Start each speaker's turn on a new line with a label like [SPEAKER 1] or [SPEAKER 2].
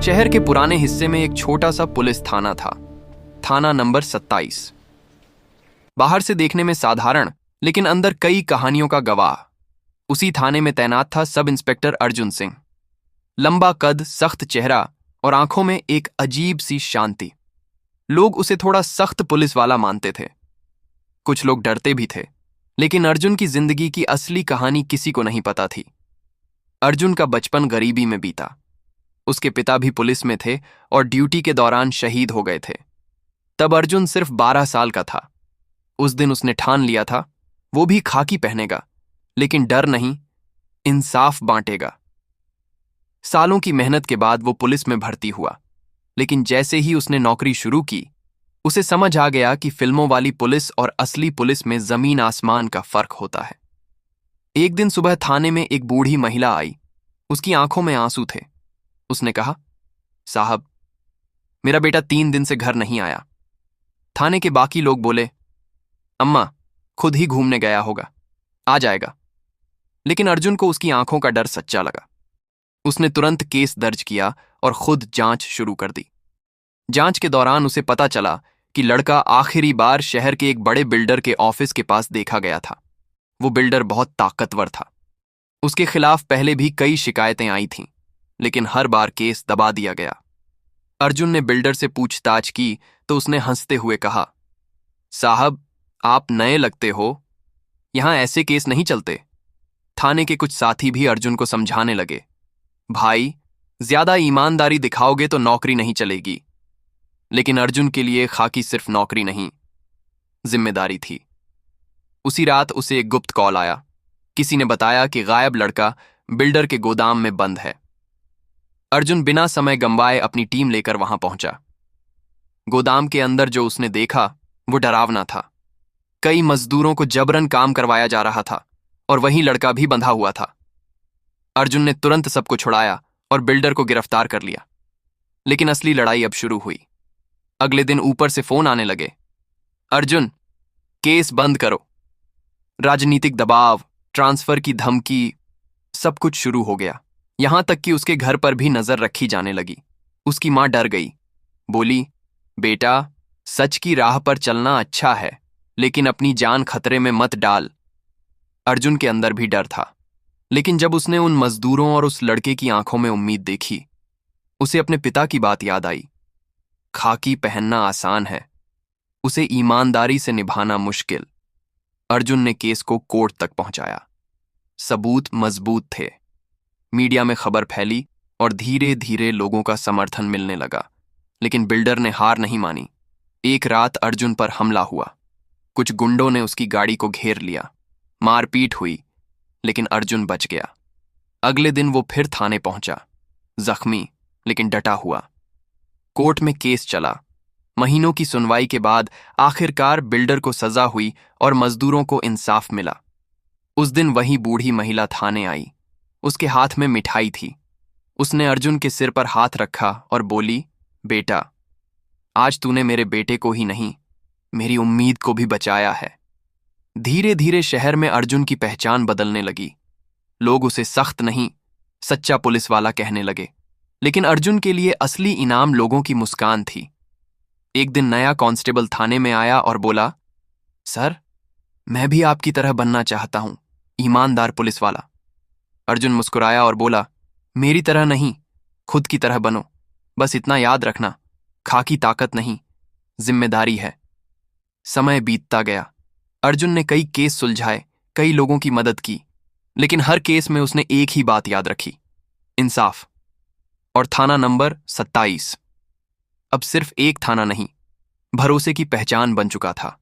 [SPEAKER 1] शहर के पुराने हिस्से में एक छोटा सा पुलिस थाना था, थाना नंबर 27। बाहर से देखने में साधारण, लेकिन अंदर कई कहानियों का गवाह। उसी थाने में तैनात था सब इंस्पेक्टर अर्जुन सिंह। लंबा कद, सख्त चेहरा और आंखों में एक अजीब सी शांति। लोग उसे थोड़ा सख्त पुलिस वाला मानते थे। कुछ लोग डरते भी थे, लेकिन अर्जुन की जिंदगी की असली कहानी किसी को नहीं पता थी। अर्जुन का बचपन गरीबी में बीता। उसके पिता भी पुलिस में थे और ड्यूटी के दौरान शहीद हो गए थे। तब अर्जुन सिर्फ 12 साल का था। उस दिन उसने ठान लिया था, वो भी खाकी पहनेगा, लेकिन डर नहीं, इंसाफ बांटेगा। सालों की मेहनत के बाद वो पुलिस में भर्ती हुआ, लेकिन जैसे ही उसने नौकरी शुरू की, उसे समझ आ गया कि फिल्मों वाली पुलिस और असली पुलिस में जमीन आसमान का फर्क होता है। एक दिन सुबह थाने में एक बूढ़ी महिला आई। उसकी आंखों में आंसू थे। उसने कहा, साहब, मेरा बेटा 3 दिन से घर नहीं आया। थाने के बाकी लोग बोले, अम्मा, खुद ही घूमने गया होगा, आ जाएगा। लेकिन अर्जुन को उसकी आंखों का डर सच्चा लगा। उसने तुरंत केस दर्ज किया और खुद जांच शुरू कर दी। जांच के दौरान उसे पता चला कि लड़का आखिरी बार शहर के एक बड़े बिल्डर के ऑफिस के पास देखा गया था। वो बिल्डर बहुत ताकतवर था। उसके खिलाफ पहले भी कई शिकायतें आई थीं, लेकिन हर बार केस दबा दिया गया। अर्जुन ने बिल्डर से पूछताछ की तो उसने हंसते हुए कहा, साहब, आप नए लगते हो, यहां ऐसे केस नहीं चलते। थाने के कुछ साथी भी अर्जुन को समझाने लगे, भाई, ज्यादा ईमानदारी दिखाओगे तो नौकरी नहीं चलेगी। लेकिन अर्जुन के लिए खाकी सिर्फ नौकरी नहीं, जिम्मेदारी थी। उसी रात उसे एक गुप्त कॉल आया। किसी ने बताया कि गायब लड़का बिल्डर के गोदाम में बंद है। अर्जुन बिना समय गंवाए अपनी टीम लेकर वहां पहुंचा। गोदाम के अंदर जो उसने देखा वो डरावना था। कई मजदूरों को जबरन काम करवाया जा रहा था और वहीं लड़का भी बंधा हुआ था। अर्जुन ने तुरंत सबको छुड़ाया और बिल्डर को गिरफ्तार कर लिया। लेकिन असली लड़ाई अब शुरू हुई। अगले दिन ऊपर से फोन आने लगे, अर्जुन, केस बंद करो। राजनीतिक दबाव, ट्रांसफर की धमकी, सब कुछ शुरू हो गया। यहां तक कि उसके घर पर भी नजर रखी जाने लगी। उसकी मां डर गई। बोली, बेटा, सच की राह पर चलना अच्छा है, लेकिन अपनी जान खतरे में मत डाल। अर्जुन के अंदर भी डर था, लेकिन जब उसने उन मजदूरों और उस लड़के की आंखों में उम्मीद देखी, उसे अपने पिता की बात याद आई। खाकी पहनना आसान है, उसे ईमानदारी से निभाना मुश्किल। अर्जुन ने केस को कोर्ट तक पहुंचाया। सबूत मजबूत थे। मीडिया में खबर फैली और धीरे धीरे लोगों का समर्थन मिलने लगा। लेकिन बिल्डर ने हार नहीं मानी। एक रात अर्जुन पर हमला हुआ। कुछ गुंडों ने उसकी गाड़ी को घेर लिया। मारपीट हुई, लेकिन अर्जुन बच गया। अगले दिन वो फिर थाने पहुंचा, जख्मी लेकिन डटा हुआ। कोर्ट में केस चला। महीनों की सुनवाई के बाद आखिरकार बिल्डर को सजा हुई और मजदूरों को इंसाफ मिला। उस दिन वही बूढ़ी महिला थाने आई। उसके हाथ में मिठाई थी। उसने अर्जुन के सिर पर हाथ रखा और बोली, बेटा, आज तूने मेरे बेटे को ही नहीं, मेरी उम्मीद को भी बचाया है। धीरे धीरे शहर में अर्जुन की पहचान बदलने लगी। लोग उसे सख्त नहीं, सच्चा पुलिस वाला कहने लगे। लेकिन अर्जुन के लिए असली इनाम लोगों की मुस्कान थी। एक दिन नया कांस्टेबल थाने में आया और बोला, सर, मैं भी आपकी तरह बनना चाहता हूं, ईमानदार पुलिस वाला। अर्जुन मुस्कुराया और बोला, मेरी तरह नहीं, खुद की तरह बनो। बस इतना याद रखना, खाकी ताकत नहीं, जिम्मेदारी है। समय बीतता गया। अर्जुन ने कई केस सुलझाए, कई लोगों की मदद की, लेकिन हर केस में उसने एक ही बात याद रखी, इंसाफ। और थाना नंबर 27 अब सिर्फ एक थाना नहीं, भरोसे की पहचान बन चुका था।